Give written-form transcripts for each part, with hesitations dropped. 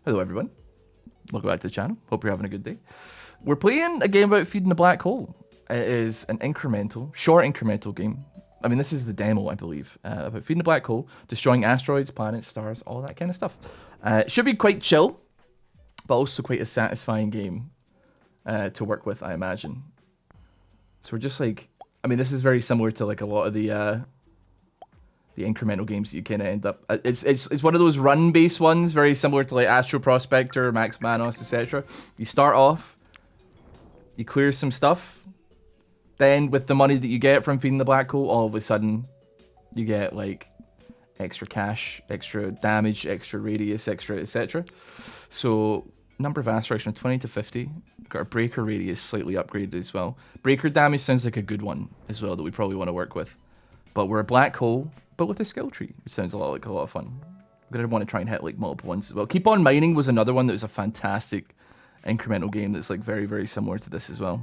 Hello everyone, welcome back to the channel, hope you're having a good day. We're playing a game about feeding a black hole. It is an short incremental game. I mean, this is the demo, I believe, about feeding a black hole, destroying asteroids, planets, stars, all that kind of stuff. It should be quite chill, but also quite a satisfying game to work with, I imagine. So we're just like, I mean, this is very similar to like a lot of the incremental games that you kind of end up. It's one of those run-based ones, very similar to like Astro Prospector, Max Manos, etc. You start off, you clear some stuff, then with the money that you get from feeding the black hole, all of a sudden you get like extra cash, extra damage, extra radius, extra etc. So number of asteroids from 20 to 50. Got our breaker radius slightly upgraded as well. Breaker damage sounds like a good one as well that we probably want to work with. But we're a black hole, but with a skill tree, which sounds a lot of fun. I'm gonna want to try and hit like multiple ones as well. Keep on Mining was another one that was a fantastic incremental game that's like very, very similar to this as well.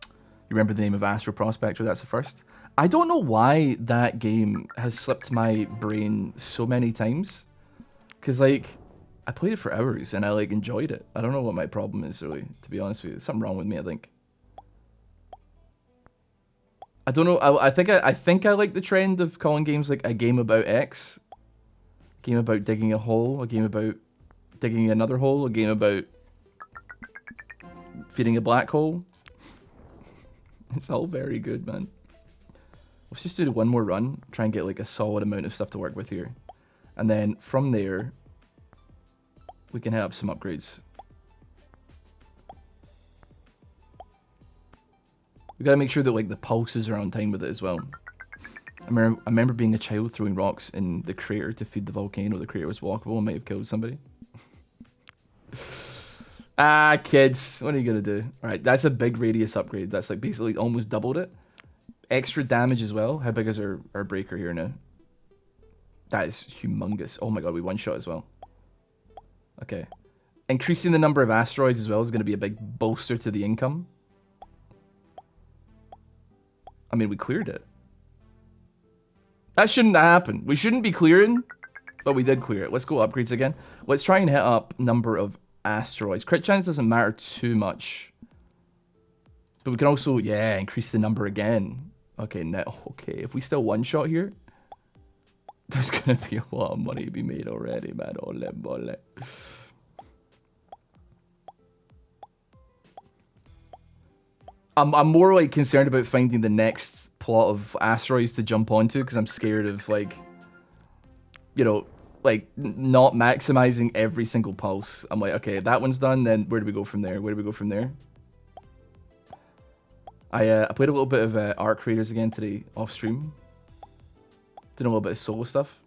You remember the name of Astro Prospector? That's the first. I don't know why that game has slipped my brain so many times. Cause like, I played it for hours and I like enjoyed it. I don't know what my problem is really, to be honest with you. There's something wrong with me, I think. I don't know. I think I like the trend of calling games like a game about X, a game about digging a hole, a game about digging another hole, a game about feeding a black hole. It's all very good, man. Let's just do one more run, try and get like a solid amount of stuff to work with here, and then from there we can hit up some upgrades. We gotta make sure that like the pulses are on time with it as well. I remember being a child throwing rocks in the crater to feed the volcano. The crater was walkable and might have killed somebody. Ah, kids, what are you gonna do? All right, that's a big radius upgrade. That's like basically almost doubled it. Extra damage as well. How big is our breaker here now? That is humongous. Oh my god, we one shot as well. Okay. Increasing the number of asteroids as well is gonna be a big bolster to the income. I mean, we cleared it. That shouldn't happen. We shouldn't be clearing, but we did clear it. Let's go upgrades again. Let's try and hit up number of asteroids. Crit chance doesn't matter too much. But we can also, yeah, increase the number again. Okay, now, okay, if we still one shot here, there's gonna be a lot of money to be made already, man. Ole. I'm more like concerned about finding the next plot of asteroids to jump onto because I'm scared of like, you know, like not maximizing every single pulse. I'm like, okay, that one's done. Then where do we go from there? Where do we go from there? I played a little bit of Arc Raiders again today off stream. Did a little bit of solo stuff.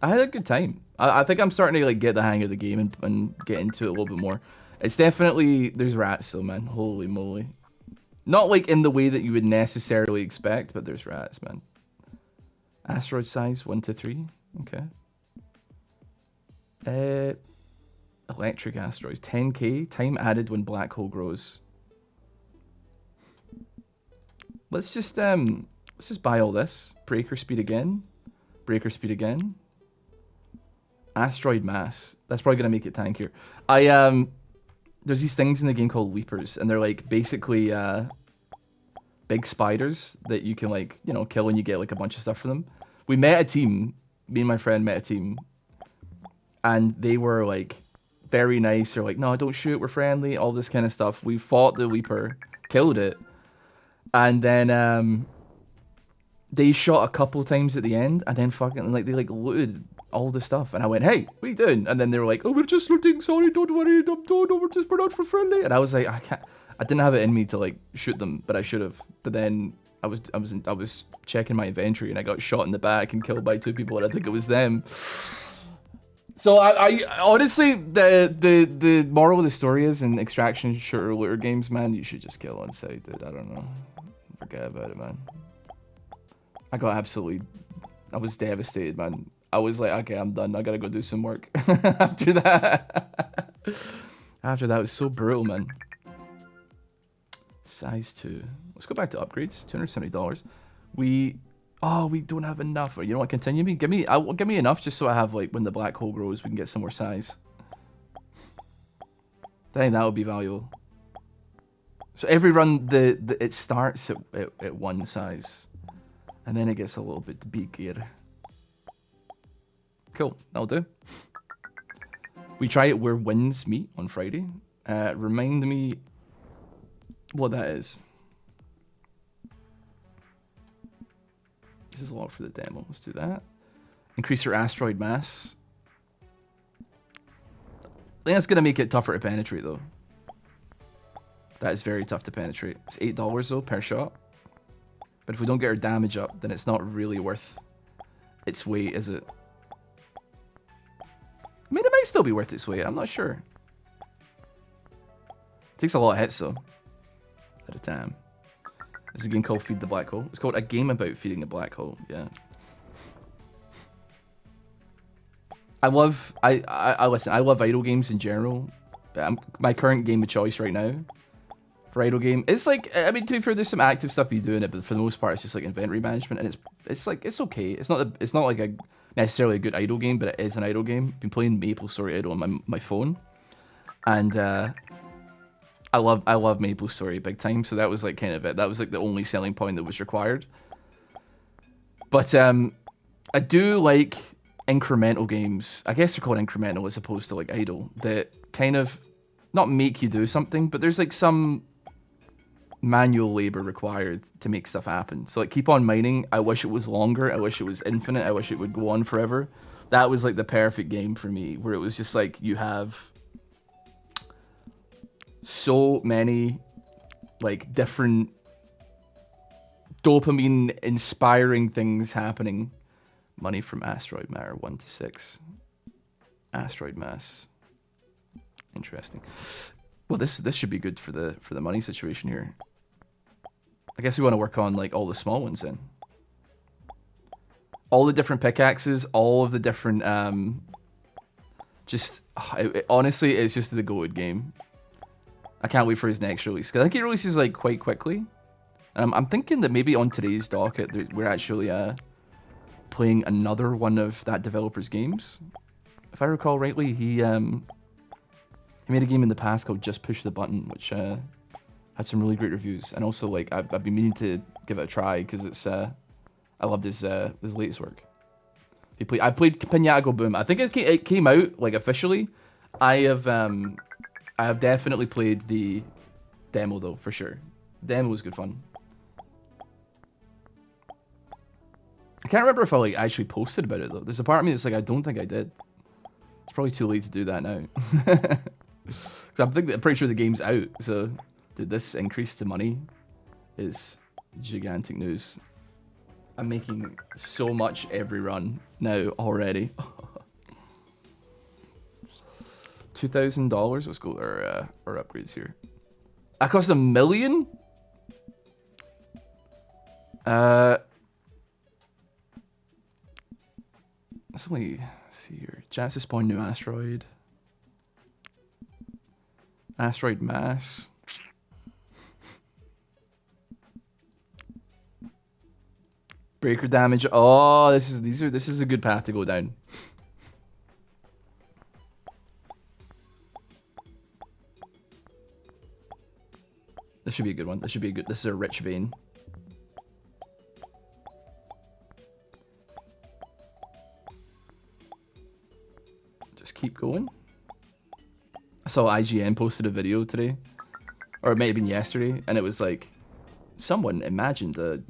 I had a good time. I think I'm starting to like get the hang of the game and get into it a little bit more. It's definitely, there's rats though, man. Holy moly. Not like in the way that you would necessarily expect, but there's rats, man. Asteroid size 1 to 3. Okay. Electric asteroids 10k. Time added when black hole grows. Let's just buy all this. Breaker speed again. Breaker speed again. Asteroid mass. That's probably gonna make it tankier. There's these things in the game called leapers, and they're like basically big spiders that you can like, you know, kill and you get like a bunch of stuff from them. We met a team, me and my friend met a team, and they were like very nice. They're like, no, don't shoot, we're friendly, all this kind of stuff. We fought the leaper, killed it, and then they shot a couple times at the end, and then fucking like they like looted all the stuff, and I went, hey, what are you doing? And then they were like, oh, we're just looting, sorry, don't worry, we're not for friendly. And I was like, I didn't have it in me to like shoot them, but I should have. But then I was checking my inventory and I got shot in the back and killed by 2 people, and I think it was them. So I honestly, the moral of the story is in extraction shooter looter games, man, you should just kill on sight, dude. I don't know, forget about it, man. I was devastated, man. I was like, okay, I'm done. I gotta go do some work. After that. After that, it was so brutal, man. Size 2. Let's go back to upgrades. $270. We don't have enough. Or you know what? Continue me. Give me enough just so I have like when the black hole grows, we can get some more size. I think that would be valuable. So every run, it starts at one size, and then it gets a little bit bigger. Cool, that'll do. We try it where wins meet on Friday. Remind me what that is. This is a lot for the demo. Let's do that. Increase your asteroid mass. I think that's going to make it tougher to penetrate, though. That is very tough to penetrate. It's $8, though, per shot. But if we don't get our damage up, then it's not really worth its weight, is it? I mean, it might still be worth its weight. I'm not sure. It takes a lot of hits, though, at a time. This is a game called Feed the Black Hole. It's called A Game About Feeding a Black Hole. Yeah. I love idle games in general. My current game of choice right now for idle game, it's like, I mean, to be fair, there's some active stuff you do in it, but for the most part, it's just like inventory management, and it's like, it's okay. It's not like a necessarily a good idle game, but it is an idle game. I've been playing Maple Story idle on my phone, and I love Maple Story big time. So that was like kind of it. That was like the only selling point that was required. But I do like incremental games. I guess they're called incremental as opposed to like idle, that kind of not make you do something, but there's like some manual labor required to make stuff happen. So like keep on mining. I wish it was longer. I wish it was infinite. I wish it would go on forever. That was like the perfect game for me, where it was just like you have so many like different dopamine inspiring things happening. Money from asteroid matter 1 to 6. Asteroid mass. Interesting. Well, this should be good for the money situation here. I guess we want to work on like all the small ones then. All the different pickaxes, all of the different honestly, it's just the goated game. I can't wait for his next release, because I think he releases like quite quickly. I'm thinking that maybe on today's docket we're actually playing another one of that developer's games. If I recall rightly, he made a game in the past called Just Push the Button, which had some really great reviews. And also, like, I've been meaning to give it a try, because it's I loved his latest work. I played Pinata Go Boom. I think it came out like officially. I have definitely played the demo though, for sure. The demo was good fun. I can't remember if I like actually posted about it though. There's a part of me that's like, I don't think I did. It's probably too late to do that now. So I'm pretty sure the game's out. So, dude, this increase to money is gigantic news. I'm making so much every run now already. $2,000. Let's go our upgrades here. That cost $1 million. Let's only see here. Chance to spawn new asteroid. Asteroid mass. Breaker damage. Oh, this is a good path to go down. This should be a good one. This is a rich vein. Just keep going. I saw IGN posted a video today, or it might have been yesterday, and it was like, someone imagined a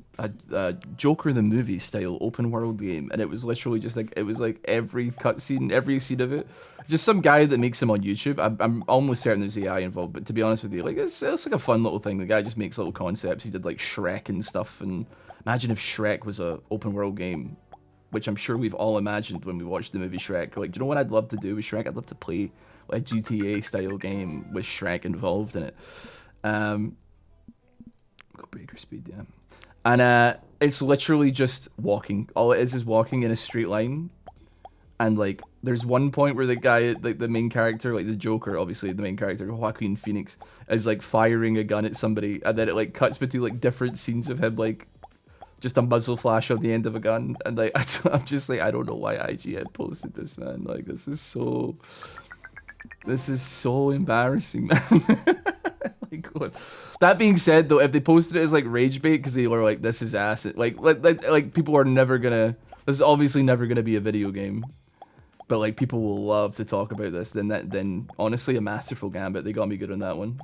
Joker the movie style open world game, and it was literally just like, it was like every cutscene, every scene of it, just some guy that makes them on YouTube. I'm almost certain there's AI involved, but to be honest with you, like it's like a fun little thing. The guy just makes little concepts. He did like Shrek and stuff, and imagine if Shrek was a open world game, which I'm sure we've all imagined when we watched the movie Shrek. Like, do you know what I'd love to do with Shrek? I'd love to play like a GTA style game with Shrek involved in it. Got breaker speed, yeah. And it's literally just walking. All it is walking in a straight line. And like, there's one point where the guy, like the main character, like the Joker, obviously the main character, Joaquin Phoenix, is like firing a gun at somebody, and then it like cuts between like different scenes of him, like just a muzzle flash on the end of a gun. And like, I'm just like, I don't know why IGN posted this, man. Like, this is so This is so embarrassing, man. Like, what? That being said, though, if they posted it as like rage bait because they were like, "This is acid," like people are never gonna. This is obviously never gonna be a video game, but like people will love to talk about this. Then honestly, a masterful gambit. They got me good on that one.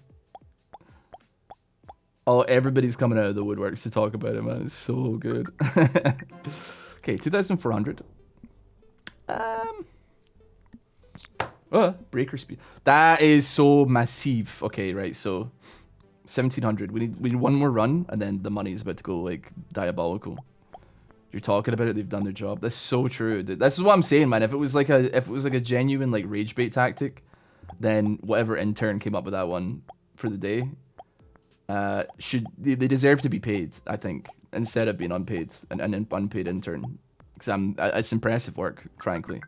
Oh, everybody's coming out of the woodworks to talk about it, man. It's so good. Okay, 2,400. Breaker speed. That is so massive. Okay, right. So 1,700. We need one more run, and then the money's about to go like diabolical. You're talking about it. They've done their job. That's so true. This is what I'm saying, man. If it was like a genuine like rage bait tactic, then whatever intern came up with that one for the day, they deserve to be paid, I think, instead of being unpaid, an unpaid intern, because it's impressive work, frankly.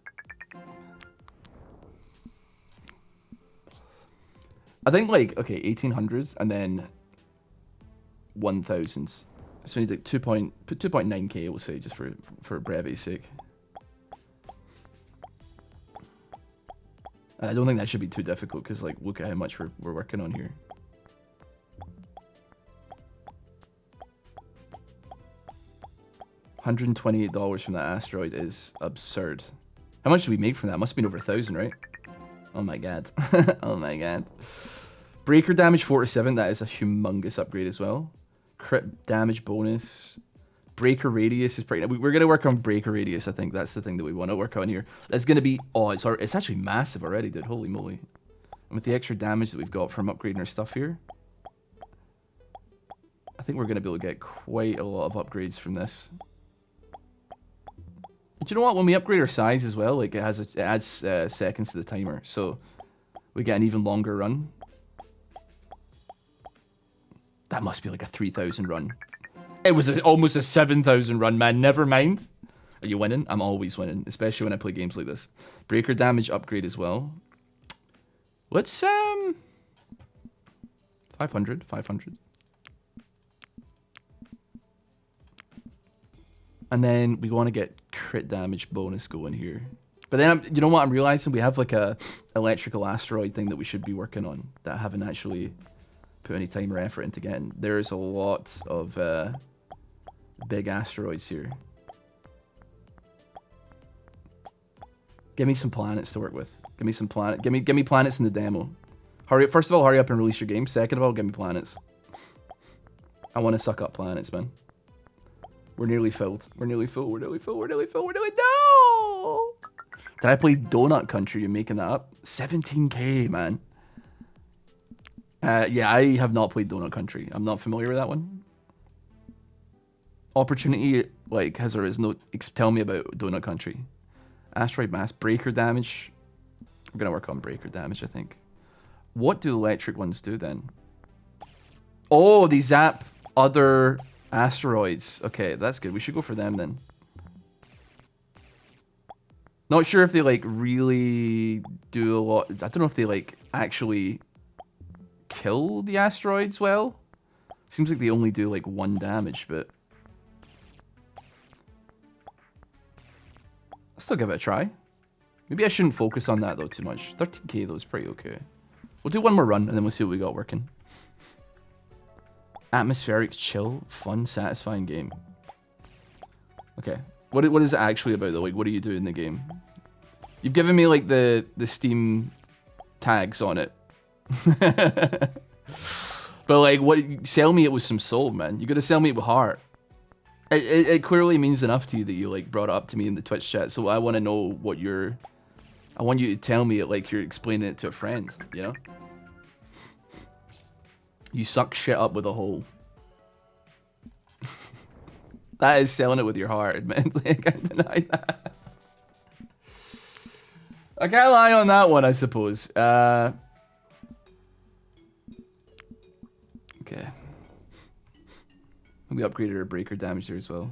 I think like, okay, 1,800 and then 1,000. So we need like 2.9k, we'll say, just for brevity's sake. I don't think that should be too difficult because like look at how much we're working on here. $128 from that asteroid is absurd. How much did we make from that? Must have been over 1,000, right? Oh my god. Oh my god. Breaker damage 4-7, that is a humongous upgrade as well. Crit damage bonus. Breaker radius is pretty... We're going to work on breaker radius, I think. That's the thing that we want to work on here. That's going to be... Oh, it's actually massive already, dude. Holy moly. And with the extra damage that we've got from upgrading our stuff here, I think we're going to be able to get quite a lot of upgrades from this. Do you know what? When we upgrade our size as well, like it adds seconds to the timer, so we get an even longer run. That must be like a 3,000 run. It was almost a 7,000 run, man. Never mind. Are you winning? I'm always winning, especially when I play games like this. Breaker damage upgrade as well. Let's 500. And then we want to get crit damage bonus going here. But then, you know what I'm realizing? We have like a electrical asteroid thing that we should be working on that I haven't actually put any time or effort into getting. There's a lot of big asteroids here. Give me some planets to work with. Give me some planet. Give me planets in the demo. Hurry up. First of all, hurry up and release your game. Second of all, give me planets. I want to suck up planets, man. We're nearly filled. We're nearly full. We're nearly full. We're nearly full. We're nearly... No! Did I play Donut Country? You're making that up? 17k, man. Yeah, I have not played Donut Country. I'm not familiar with that one. Opportunity, like, has or is no... Tell me about Donut Country. Asteroid mass. Breaker damage. We're going to work on breaker damage, I think. What do electric ones do, then? Oh, they zap other... asteroids. Okay, that's good. We should go for them then. Not sure if they like really do a lot. I don't know if they like actually kill the asteroids well. Seems like they only do like 1 damage, but I'll still give it a try. Maybe I shouldn't focus on that though too much. 13k though is pretty okay. We'll do one more run and then we'll see what we got working. Atmospheric, chill, fun, satisfying game. Okay. What is it actually about though? Like, what do you do in the game? You've given me like the Steam tags on it. But like, sell me it with some soul, man. You gotta sell me it with heart. It clearly means enough to you that you like brought it up to me in the Twitch chat. So I want to know what I want you to tell me it like you're explaining it to a friend, you know? You suck shit up with a hole. That is selling it with your heart, man. I can't deny that. I can't lie on that one, I suppose. Okay. We upgraded our breaker damage there as well.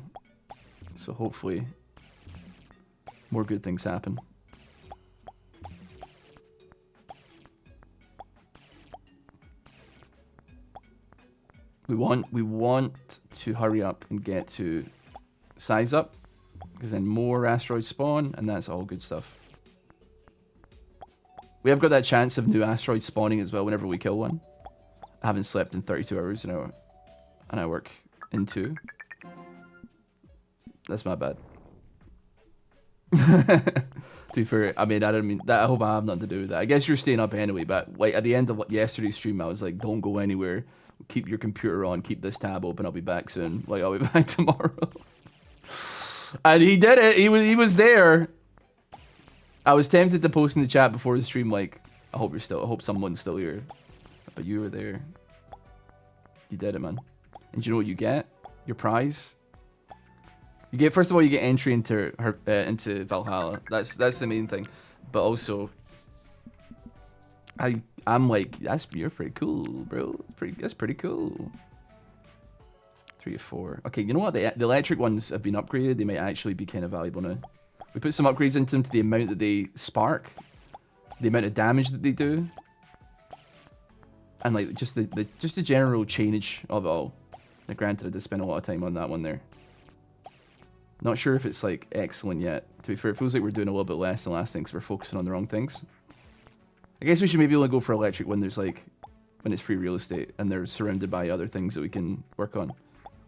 So hopefully more good things happen. We want to hurry up and get to size up, because then more asteroids spawn, and that's all good stuff. We have got that chance of new asteroids spawning as well whenever we kill one. I haven't slept in 32 hours and I work in 2. That's my bad. To be fair, I mean, I don't mean that. I hope I have nothing to do with that. I guess you're staying up anyway, but like at the end of yesterday's stream, I was like, don't go anywhere. Keep your computer on. Keep this tab open. I'll be back soon. Like, I'll be back tomorrow. And he did it. He was there. I was tempted to post in the chat before the stream, like, I hope someone's still here. But you were there. You did it, man. And do you know what you get? Your prize. You get, first of all, you get entry into into Valhalla. That's the main thing. But also, I'm like, you're pretty cool, bro. That's pretty cool. 3 or 4. Okay, you know what? The electric ones have been upgraded. They might actually be kind of valuable now. We put some upgrades into them to the amount that they spark, the amount of damage that they do, and like just the general chainage of it all. Now, granted, I did spend a lot of time on that one there. Not sure if it's like excellent yet. To be fair, it feels like we're doing a little bit less than last thing because we're focusing on the wrong things. I guess we should maybe only go for electric when there's like when it's free real estate and they're surrounded by other things that we can work on.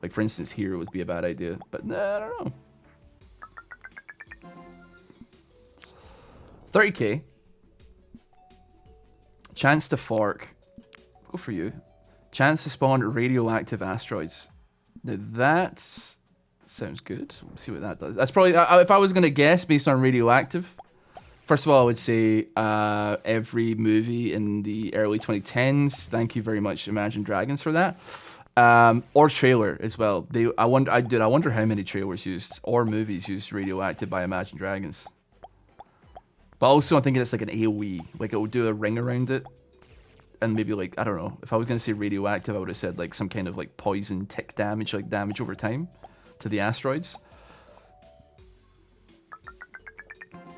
Like for instance, here would be a bad idea, but nah, I don't know. 30k. Chance to fork. Go for you. Chance to spawn radioactive asteroids. Now that sounds good. We'll see what that does. That's probably, if I was going to guess based on radioactive, first of all, I would say every movie in the early 2010s. Thank you very much, Imagine Dragons, for that. Or trailer as well. I wonder how many trailers used or movies used radioactive by Imagine Dragons. But also, I'm thinking it's like an AoE. Like, it will do a ring around it. And maybe, like, I don't know. If I was going to say radioactive, I would have said, like, some kind of, like, poison tick damage, like, damage over time to the asteroids.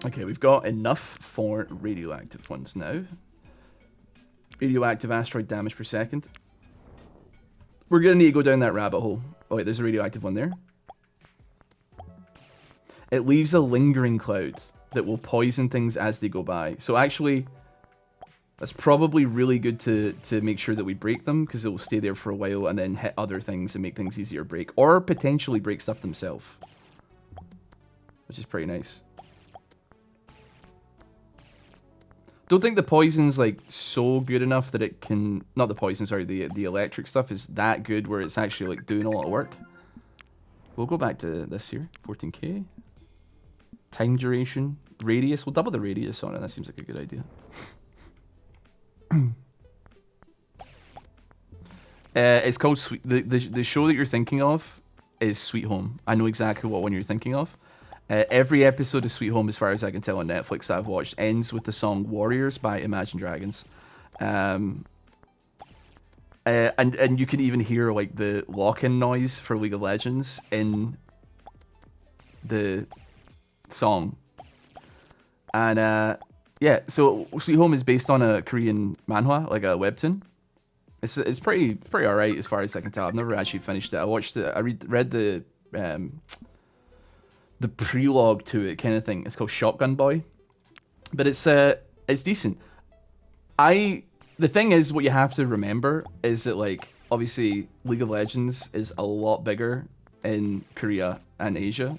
Okay, we've got enough for radioactive ones now. Radioactive asteroid damage per second. We're going to need to go down that rabbit hole. Oh, wait, there's a radioactive one there. It leaves a lingering cloud that will poison things as they go by. So actually, that's probably really good to make sure that we break them, because it will stay there for a while and then hit other things and make things easier to break. Or potentially break stuff themselves. Which is pretty nice. Don't think the poison's like so good enough that it can... Not the poison, sorry, the electric stuff is that good where it's actually like doing a lot of work. We'll go back to this here. 14k. Time duration. Radius. We'll double the radius on it. That seems like a good idea. It's called Sweet... The show that you're thinking of is Sweet Home. I know exactly what one you're thinking of. Every episode of Sweet Home, as far as I can tell on Netflix that I've watched, ends with the song Warriors by Imagine Dragons. And you can even hear like the lock-in noise for League of Legends in the song. And yeah, so Sweet Home is based on a Korean manhwa, like a webtoon. It's pretty alright as far as I can tell. I've never actually finished it. I watched it. I read the prelogue to it kind of thing. It's called Shotgun Boy, but it's decent. The thing is, what you have to remember is that, like, obviously League of Legends is a lot bigger in Korea and Asia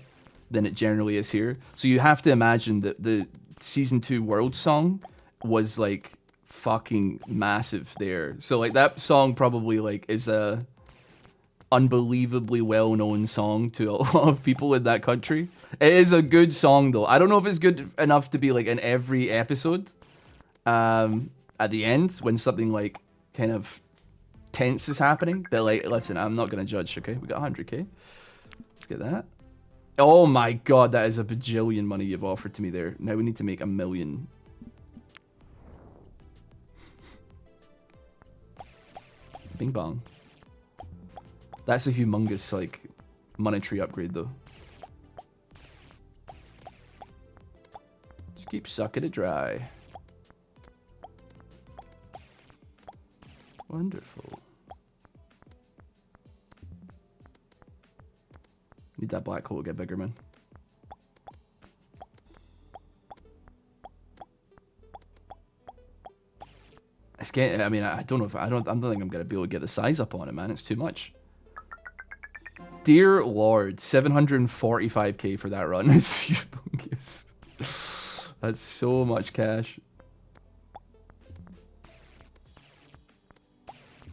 than it generally is here. So you have to imagine that the season 2 World song was like fucking massive there. So like that song probably like is a unbelievably well-known song to a lot of people in that country. It is a good song though. I don't know if it's good enough to be like in every episode at the end when something like kind of tense is happening, but like, listen, I'm not gonna judge. Okay, we got 100k. Let's get that. Oh my god, that is a bajillion money you've offered to me there. Now we need to make 1 million. Bing bong. That's a humongous, like, monetary upgrade, though. Just keep sucking it dry. Wonderful. Need that black hole to get bigger, man. It's getting. I mean, I don't know if I don't think I'm gonna be able to get the size up on it, man. It's too much. Dear Lord, 745k for that run. It's humongous. That's so much cash.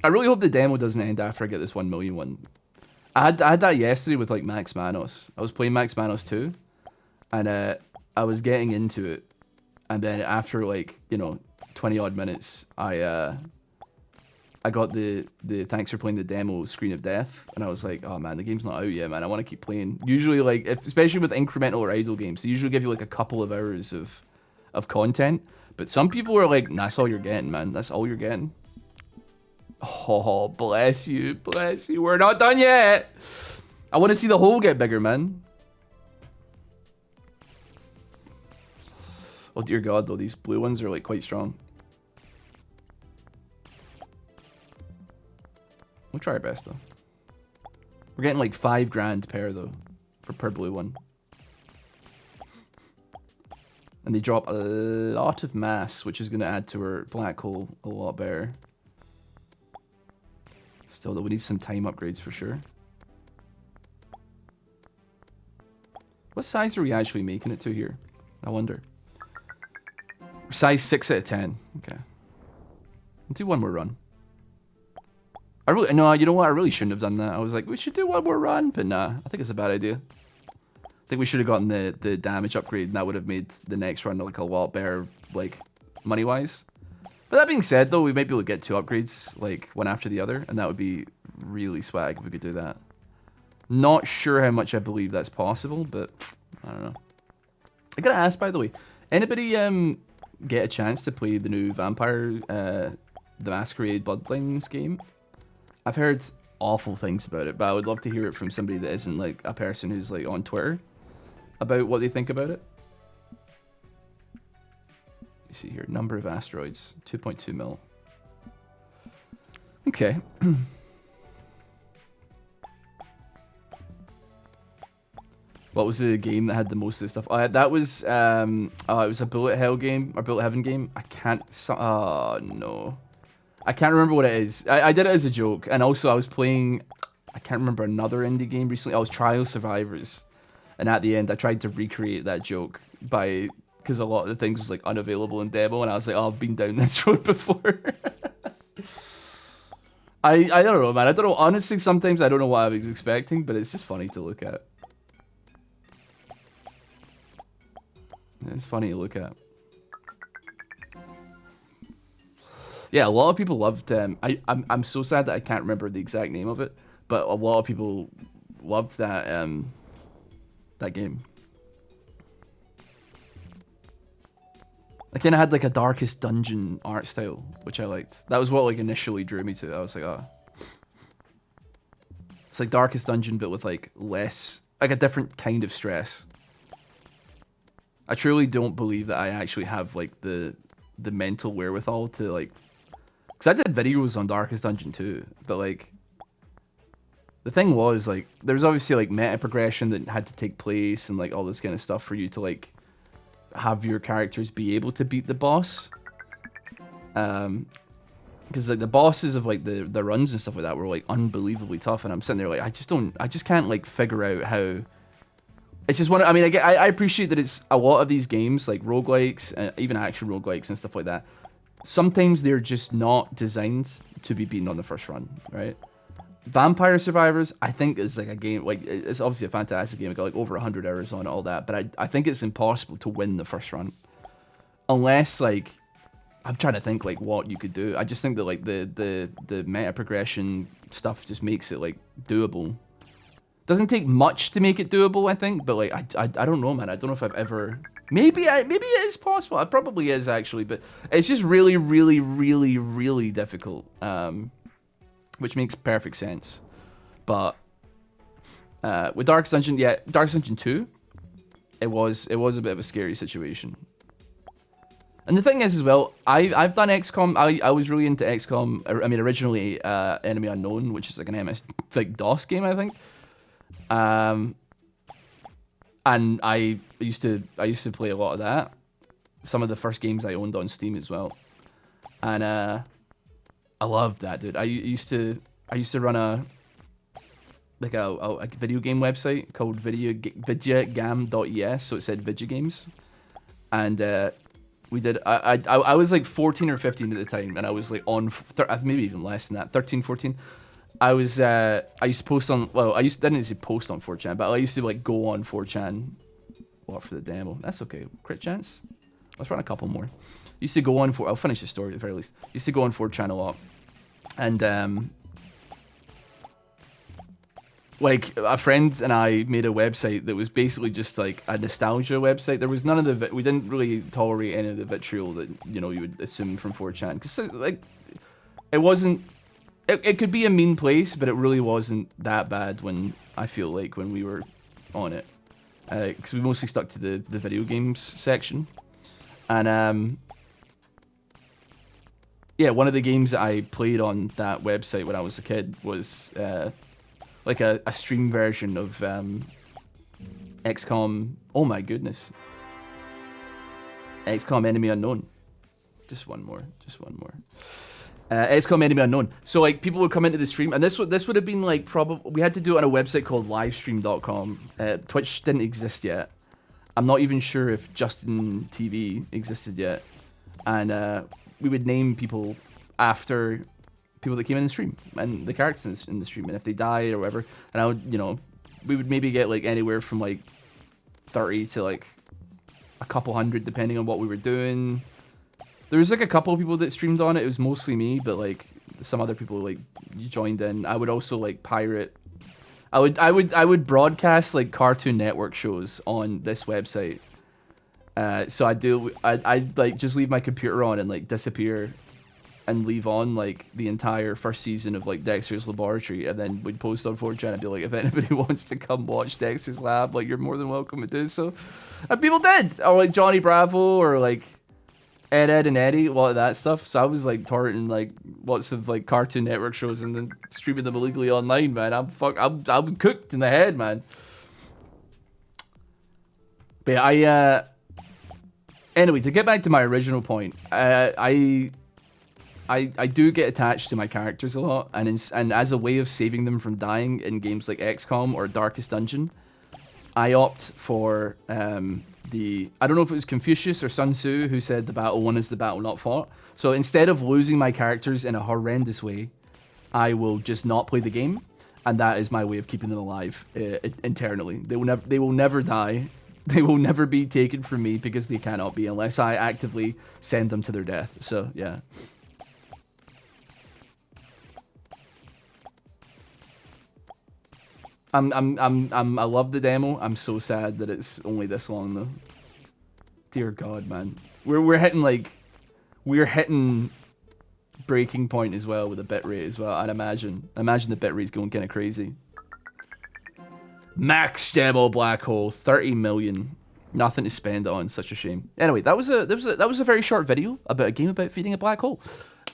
I really hope the demo doesn't end after I get this 1 million one. I had that yesterday with like Max Manos. I was playing Max Manos 2, and I was getting into it, and then after like 20 odd minutes, I got the thanks for playing the demo screen of death, and I was like, oh man, the game's not out yet, man. I want to keep playing. Usually, like especially with incremental or idle games, they usually give you like a couple of hours of content. But some people are like, nah, that's all you're getting, man. That's all you're getting. Oh, bless you, bless you. We're not done yet. I want to see the hole get bigger, man. Oh dear God, though, these blue ones are like quite strong. We'll try our best though. We're getting like 5 grand per though, per blue one. And they drop a lot of mass, which is going to add to our black hole a lot better. Still though, we need some time upgrades for sure. What size are we actually making it to here? I wonder. Size 6 out of 10. Okay. We'll do one more run. No, you know what? I really shouldn't have done that. I was like, we should do one more run, but nah, I think it's a bad idea. I think we should have gotten the damage upgrade, and that would have made the next run like a lot better, like money-wise. But that being said, though, we might be able to get 2 upgrades, like one after the other, and that would be really swag if we could do that. Not sure how much I believe that's possible, but I don't know. I gotta ask, by the way, anybody get a chance to play the new Vampire the Masquerade Bloodlines game? I've heard awful things about it, but I would love to hear it from somebody that isn't like a person who's like on Twitter about what they think about it. Let me see here. Number of asteroids, 2.2 mil. Okay. What was the game that had the most of this stuff? That was it was a Bullet Hell game or Bullet Heaven game. I can't. Oh no. I can't remember what it is. I did it as a joke, and also I was playing, I can't remember another indie game recently. I was Trial Survivors, and at the end I tried to recreate that joke because a lot of the things was like unavailable in demo, and I was like, oh, I've been down this road before. I don't know, man. I don't know. Honestly, sometimes I don't know what I was expecting, but it's just funny to look at. It's funny to look at. Yeah, a lot of people loved. I'm so sad that I can't remember the exact name of it, but a lot of people loved that that game. I kind of had like a Darkest Dungeon art style, which I liked. That was what like initially drew me to it. I was like, oh, it's like Darkest Dungeon, but with like less, like a different kind of stress. I truly don't believe that I actually have like the mental wherewithal to like. Because I did videos on Darkest Dungeon too, but like, the thing was like, there was obviously like meta progression that had to take place and like all this kind of stuff for you to like have your characters be able to beat the boss. Because like the bosses of like the runs and stuff like that were like unbelievably tough, and I'm sitting there like I just can't like figure out how. It's just one. I mean, I appreciate that it's a lot of these games like roguelikes, even action roguelikes and stuff like that. Sometimes they're just not designed to be beaten on the first run, right? Vampire Survivors, I think is like a game, like it's obviously a fantastic game. It got like over 100 hours on it, all that, but I think it's impossible to win the first run. Unless like, I'm trying to think like what you could do. I just think that like the meta progression stuff just makes it like doable. Doesn't take much to make it doable, I think, but like I don't know, man. I don't know if I've ever. Maybe it is possible. It probably is actually, but it's just really, really, really, really difficult. Which makes perfect sense. But with Darkest Dungeon, yeah, Darkest Dungeon 2, it was a bit of a scary situation. And the thing is as well, I've done XCOM. I was really into XCOM. I mean, originally Enemy Unknown, which is like an MS like DOS game, I think. And I used to play a lot of that. Some of the first games I owned on Steam as well. And I love that, dude. I used to run a video game website called videogame.es, so it said video games, and we did. I was like 14 or 15 at the time, and I was like on maybe even less than that, 13, 14. I used to post on, well, didn't say post on 4chan, but I used to like go on 4chan. What for the demo? That's okay. Crit chance. Let's run a couple more. Used to go on I'll finish the story at the very least. Used to go on 4chan a lot, and like a friend and I made a website that was basically just like a nostalgia website. There was none of the we didn't really tolerate any of the vitriol that you would assume from 4chan, because like it wasn't. It could be a mean place, but it really wasn't that bad when I feel like when we were on it, because we mostly stuck to the video games section, and yeah, one of the games that I played on that website when I was a kid was like a stream version of XCOM. Oh my goodness, XCOM Enemy Unknown. Just one more. XCOM Enemy Unknown. So like people would come into the stream, and this would have been like probably we had to do it on a website called livestream.com. Twitch didn't exist yet. I'm not even sure if Justin TV existed yet, and we would name people after people that came in the stream and the characters in the stream, and if they died or whatever, and I would we would maybe get like anywhere from like 30 to like a couple hundred depending on what we were doing. There was like a couple of people that streamed on it. It was mostly me, but like some other people like joined in. I would also like pirate. I would broadcast like Cartoon Network shows on this website. So I'd like just leave my computer on and like disappear, and leave on like the entire first season of like Dexter's Laboratory, and then we'd post on 4chan and be like, if anybody wants to come watch Dexter's Lab, like you're more than welcome to do so. And people did, or like Johnny Bravo, or like Ed and Eddie, a lot of that stuff. So I was like torrenting like lots of like Cartoon Network shows and then streaming them illegally online, man. I'm cooked in the head, man. But yeah, anyway, to get back to my original point, I do get attached to my characters a lot, and as a way of saving them from dying in games like XCOM or Darkest Dungeon, I opt for I don't know if it was Confucius or Sun Tzu who said the battle won is the battle not fought. So instead of losing my characters in a horrendous way, I will just not play the game, and that is my way of keeping them alive internally. They will never die. They will never be taken from me, because they cannot be unless I actively send them to their death. So yeah. I love the demo. I'm so sad that it's only this long though. Dear God, man. We're hitting breaking point as well with the bitrate as well. I'd imagine the bitrate's going kind of crazy. Max demo black hole, 30 million. Nothing to spend on. Such a shame. Anyway, that was a very short video about a game about feeding a black hole.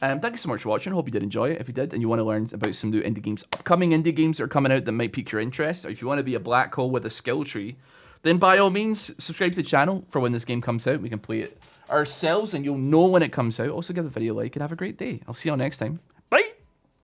Thank you so much for watching. Hope you did enjoy it. If you did, and you want to learn about some new indie games, upcoming indie games that are coming out that might pique your interest, or if you want to be a black hole with a skill tree, then by all means, subscribe to the channel for when this game comes out. We can play it ourselves, and you'll know when it comes out. Also, give the video a like, and have a great day. I'll see you all next time.